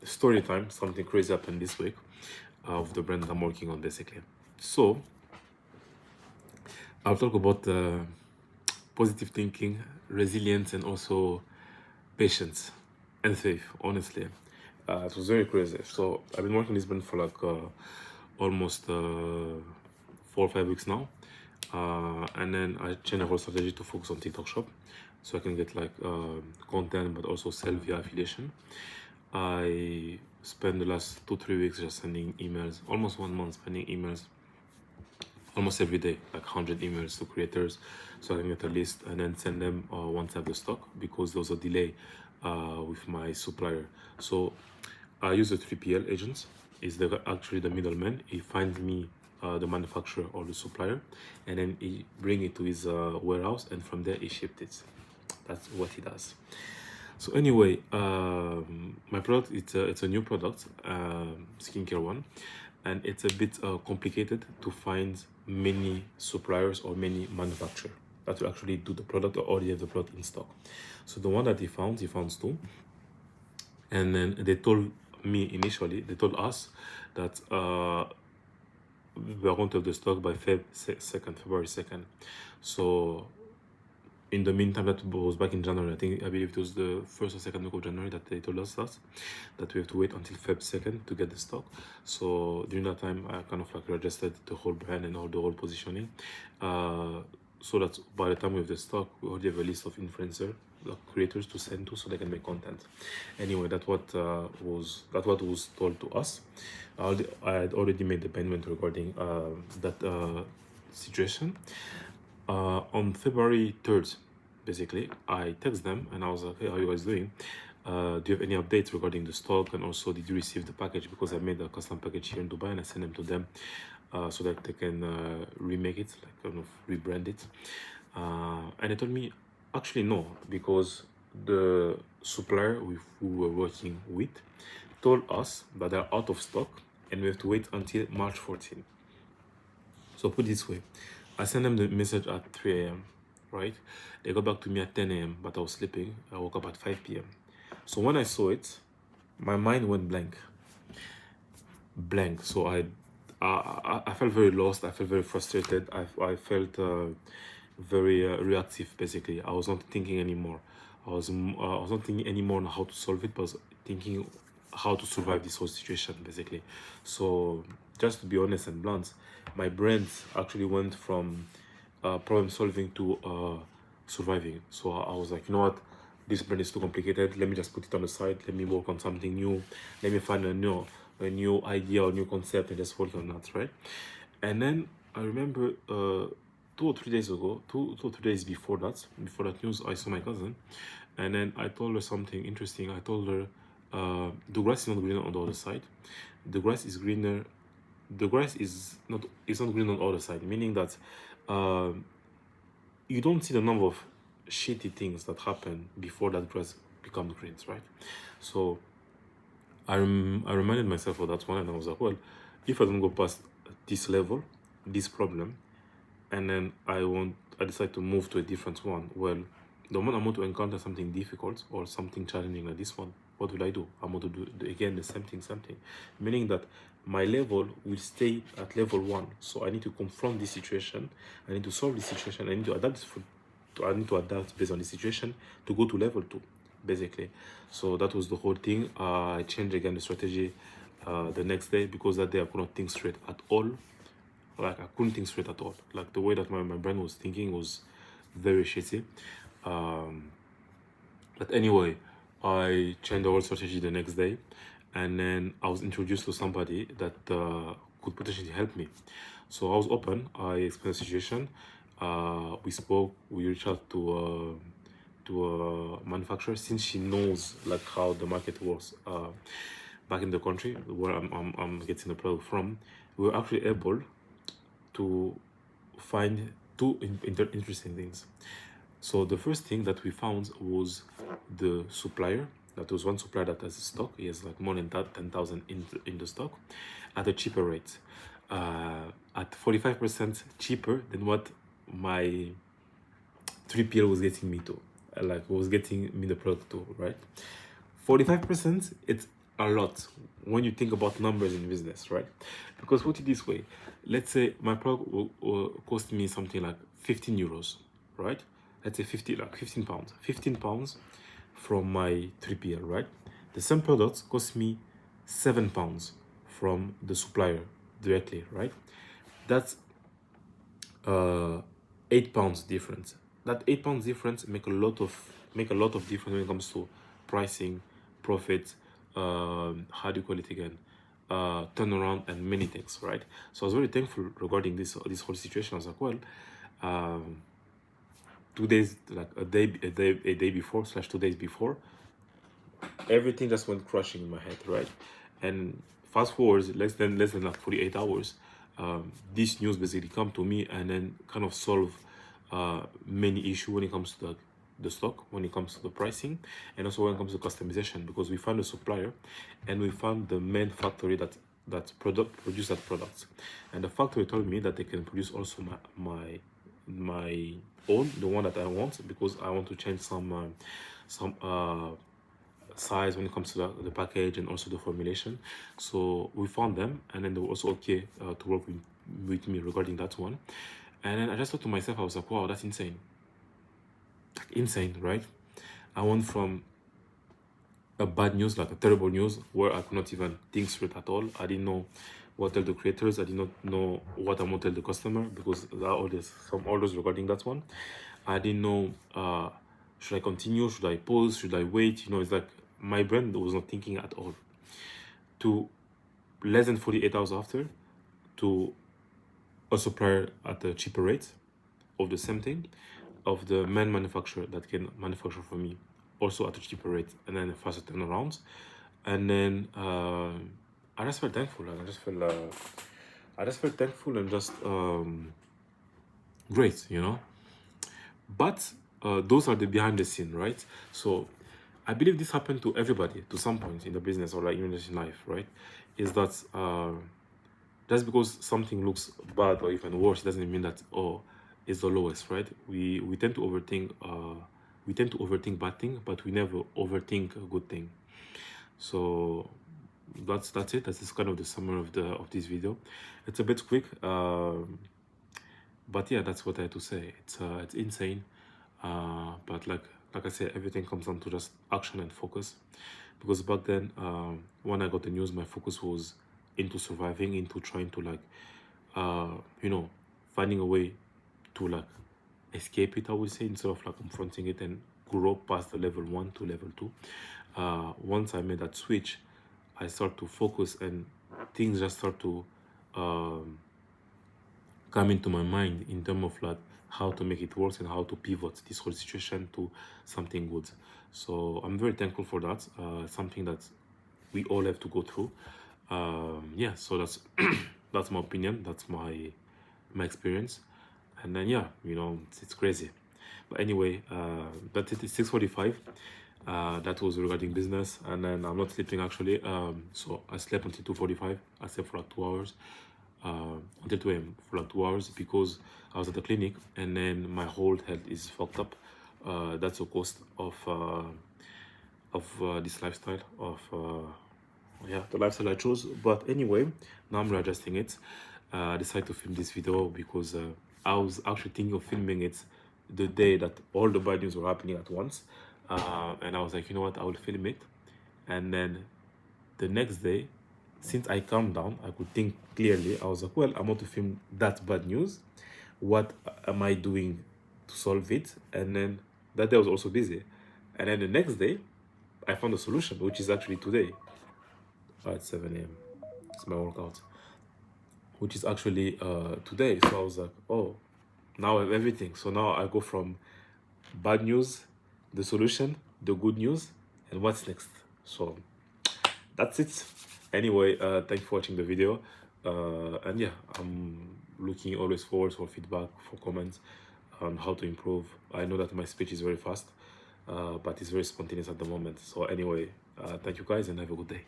story time. Something crazy happened this week of the brand that I'm working on, basically. So I'll talk about positive thinking, resilience, and also patience and faith. Honestly, it was very crazy. So I've been working this brand for like almost 4 or 5 weeks now, and then I changed the whole strategy to focus on TikTok Shop, so I can get like content, but also sell via affiliation. I spent the last 2 3 weeks just sending emails, almost 1 month sending emails almost every day, like 100 emails to creators, so I can get a list and then send them once I have the stock, because there was a delay with my supplier. So I use a 3PL agent. Is actually the middleman. He finds me the manufacturer or the supplier, and then he bring it to his warehouse, and from there he shipped it. That's what he does. So anyway, my product, it's a new product, skincare one, and it's a bit complicated to find many suppliers or many manufacturers that will actually do the product or already have the product in stock. So the one that he found two, and then they told me initially, they told us that we are going to have the stock by February 2nd. So in the meantime, that was back in January. I believe it was the first or second week of January that they told us that we have to wait until Feb 2nd to get the stock. So during that time, I kind of like registered the whole brand and all the whole positioning, so that by the time we have the stock, we already have a list of influencer creators to send to, so they can make content. Anyway, that's what was told to us. I had already made the payment regarding that situation. On February 3rd, basically, I text them and I was like, hey, how are you guys doing? Do you have any updates regarding the stock? And also, did you receive the package? Because I made a custom package here in Dubai and I sent them to them so that they can remake it, like kind of rebrand it. And they told me, actually, no, because the supplier who we were working with told us that they're out of stock and we have to wait until March 14th. So put it this way, I sent them the message at 3 a.m., right? They got back to me at 10 a.m., but I was sleeping. I woke up at 5 p.m. So when I saw it, my mind went blank. So I felt very lost. I felt very frustrated. I felt very reactive, basically. I was not thinking anymore. I was not thinking anymore on how to solve it, but I was thinking how to survive this whole situation, basically. So just to be honest and blunt, my brain actually went from problem solving to surviving. So I was like, you know what, this brand is too complicated, let me just put it on the side, let me work on something new, let me find a new idea or new concept and just work on that, right? And then I remember 2 or 3 days ago, 2 or 3 days before that news, I saw my cousin, and then I told her something interesting. I told her the grass is not green on the other side. The grass is greener. The grass is not green on the other side, meaning that you don't see the number of shitty things that happen before that grass becomes green, right? So I reminded myself of that one, and I was like, well, if I don't go past this level, this problem, and then I decide to move to a different one, well, the moment I'm going to encounter something difficult or something challenging like this one, what will I do? I'm going to do again the same thing, meaning that my level will stay at level 1. So I need to confront this situation, I need to solve this situation, I need to adapt I need to adapt based on the situation to go to level 2, basically. So that was the whole thing. I changed again the strategy the next day, because that day I could not think straight at all. Like, I couldn't think straight at all. Like, the way that my brain was thinking was very shitty. But anyway, I changed the whole strategy the next day, and then I was introduced to somebody that could potentially help me. So I was open. I explained the situation. We spoke. We reached out to a manufacturer, since she knows like how the market works back in the country where I'm getting the product from. We were actually able to find two interesting things. So the first thing that we found was the supplier. That was one supplier that has stock. He has like more than 10,000 in the stock at a cheaper rate, at 45% cheaper than what my 3PL was getting me to, like was getting me the product to, right? 45%, it's a lot when you think about numbers in business, right? Because put it this way, let's say my product will cost me something like 15 euros, right? Let's say 50, like 15 pounds, 15 pounds from my 3PL, right? The same product cost me 7 pounds from the supplier directly, right? That's 8 pounds difference. That 8 pounds difference make a lot of difference when it comes to pricing, profit, how do you call it again, turnaround, and many things, right? So I was very thankful regarding this whole situation. I was like, well, um, 2 days, like a day before slash 2 days before, everything just went crashing in my head, right? And fast forward less than like 48 hours, this news basically come to me and then kind of solve many issues when it comes to the stock, when it comes to the pricing, and also when it comes to customization, because we found a supplier and we found the main factory that produce that product, and the factory told me that they can produce also my own, the one that I want, because I want to change some size when it comes to the package and also the formulation. So we found them, and then they were also okay to work with me regarding that one. And then I just thought to myself, I was like, wow, that's insane. Like, insane, right? I went from a bad news, like a terrible news, where I could not even think straight at all. I didn't know what to tell the creators. I did not know what I'm going to tell the customer, because there are always some orders regarding that one. I didn't know, should I continue? Should I pause? Should I wait? You know, it's like my brain was not thinking at all. To less than 48 hours after, to a supplier at a cheaper rate of the same thing, of the main manufacturer that can manufacture for me, also at a cheaper rate, and then a faster turnaround. And then I just felt thankful, and I just felt thankful and just great, you know. But those are the behind the scene, right? So I believe this happened to everybody to some point in the business, or like even just in life, right? Is that just because something looks bad or even worse, it doesn't mean that, oh, it's the lowest, right? We tend to overthink bad thing, but we never overthink a good thing. So that's it. That's kind of the summary of this video. It's a bit quick, but yeah, that's what I had to say. It's insane, but like I said, everything comes down to just action and focus. Because back then, when I got the news, my focus was into surviving, into trying to like you know, finding a way to like escape it, I would say, instead of like confronting it and grow past the level 1 to level 2. Once I made that switch, I start to focus, and things just start to come into my mind in terms of like how to make it worse and how to pivot this whole situation to something good. So I'm very thankful for that. Something that we all have to go through. Yeah, so that's that's my opinion, that's my experience. And then yeah, you know, it's crazy. But anyway, that's it. It's 6:45. That was regarding business, and then I'm not sleeping actually. So I slept until 2:45. I slept for like 2 hours, until 2 a.m. for like 2 hours, because I was at the clinic, and then my whole health is fucked up. That's the cost of this lifestyle, of yeah, the lifestyle I chose. But anyway, now I'm readjusting it. I decided to film this video because I was actually thinking of filming it the day that all the bad news were happening at once, and I was like, you know what, I will film it. And then the next day, since I calmed down, I could think clearly. I was like, well, I'm going to film that bad news. What am I doing to solve it? And then that day I was also busy. And then the next day, I found a solution, which is actually today at 7 a.m. It's my workout, which is actually today. So I was like, oh, now I have everything. So now I go from bad news, the solution, the good news, and what's next. So that's it. Anyway, thank you for watching the video. And yeah, I'm looking always forward for feedback, for comments on how to improve. I know that my speech is very fast, but it's very spontaneous at the moment. So anyway, thank you guys, and have a good day.